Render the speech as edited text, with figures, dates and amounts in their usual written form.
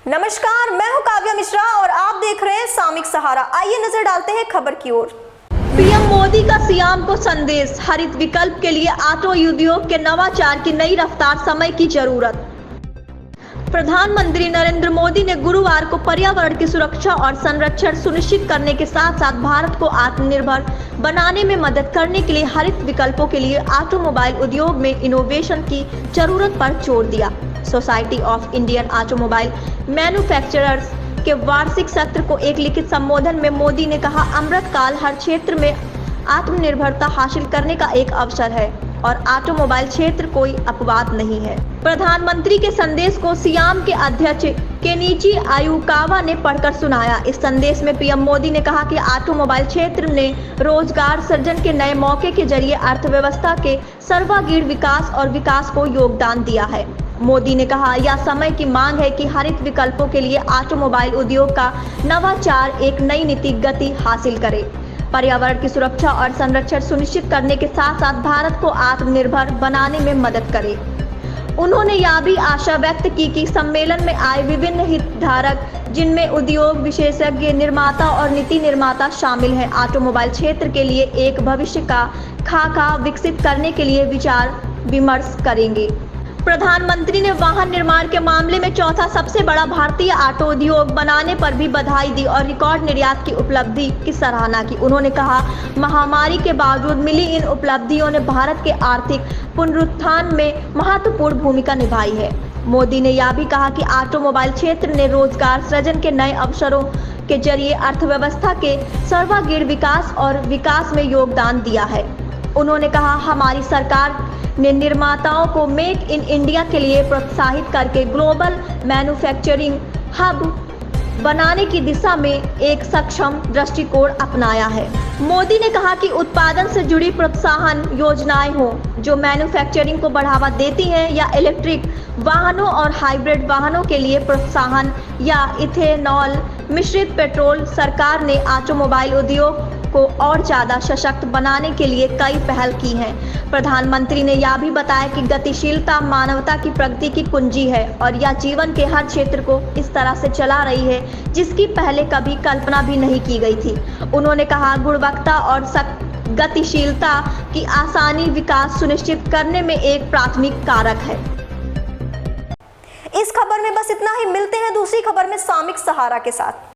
नमस्कार, मैं हूं काव्या मिश्रा और आप देख रहे हैं सामयिक सहारा। आइए नजर डालते हैं खबर की ओर। पीएम मोदी का सीएम को संदेश, हरित विकल्प के लिए ऑटो उद्योग के नवाचार की नई रफ्तार, समय की जरूरत। प्रधानमंत्री नरेंद्र मोदी ने गुरुवार को पर्यावरण की सुरक्षा और संरक्षण सुनिश्चित करने के साथ साथ भारत को आत्मनिर्भर बनाने में मदद करने के लिए हरित विकल्पों के लिए ऑटोमोबाइल उद्योग में इनोवेशन की जरूरत पर जोर दिया। Society of Indian automobile manufacturers के वार्षिक सत्र को एक लिखित संबोधन में मोदी ने कहा, अमृत काल हर क्षेत्र में आत्मनिर्भरता हासिल करने का एक अवसर है और ऑटोमोबाइल क्षेत्र कोई अपवाद नहीं है। प्रधानमंत्री के संदेश को सियाम के अध्यक्ष केनिची आयुकावा ने पढ़कर सुनाया। इस संदेश में पीएम मोदी ने कहा कि ऑटोमोबाइल क्षेत्र ने रोजगार सृजन के नए मौके के जरिए अर्थव्यवस्था के सर्वांगीण विकास और विकास को योगदान दिया है। मोदी ने कहा, यह समय की मांग है कि हरित विकल्पों के लिए ऑटोमोबाइल उद्योग का नवाचार एक नई नीति गति हासिल करे, पर्यावरण की सुरक्षा और संरक्षण सुनिश्चित करने के साथ साथ भारत को आत्मनिर्भर बनाने में मदद करे। उन्होंने यह भी आशा व्यक्त की कि सम्मेलन में आए विभिन्न हितधारक, जिनमें उद्योग विशेषज्ञ, निर्माता और नीति निर्माता शामिल हैं, ऑटोमोबाइल क्षेत्र के लिए एक भविष्य का खाका विकसित करने के लिए विचार विमर्श करेंगे। प्रधानमंत्री ने वाहन निर्माण के मामले में चौथा सबसे बड़ा भारतीय ऑटो उद्योग बनाने पर भी बधाई दी और रिकॉर्ड निर्यात की उपलब्धि की सराहना की। उन्होंने कहा, महामारी के बावजूद मिली इन उपलब्धियों ने भारत के आर्थिक पुनरुत्थान में महत्वपूर्ण भूमिका निभाई है। मोदी ने यह भी कहा कि ऑटोमोबाइल क्षेत्र ने रोजगार सृजन के नए अवसरों के जरिए अर्थव्यवस्था के सर्वांगीण विकास और विकास में योगदान दिया है। उन्होंने कहा, हमारी सरकार ने निर्माताओं को मेक इन इंडिया के लिए प्रोत्साहित करके ग्लोबल मैन्युफैक्चरिंग हब बनाने की दिशा में एक सक्षम दृष्टिकोण अपनाया है। मोदी ने कहा कि उत्पादन से जुड़ी प्रोत्साहन योजनाएं हों जो मैन्युफैक्चरिंग को बढ़ावा देती हैं, या इलेक्ट्रिक वाहनों और हाइब्रिड वाहनों के लिए प्रोत्साहन, या इथेनॉल मिश्रित पेट्रोल। सरकार ने ऑटोमोबाइल उद्योग को और ज्यादा सशक्त बनाने के लिए कई पहल की हैं। प्रधानमंत्री ने यह भी बताया कि गतिशीलता मानवता की प्रगति की कुंजी है और यह जीवन के हर क्षेत्र को इस तरह से चला रही है जिसकी पहले कभी कल्पना भी नहीं की गई थी। उन्होंने कहा, गुणवत्ता और गतिशीलता की आसानी विकास सुनिश्चित करने में एक प्राथमिक कारक है। इस खबर में बस इतना ही। मिलते हैं दूसरी खबर में सामयिक सहारा के साथ।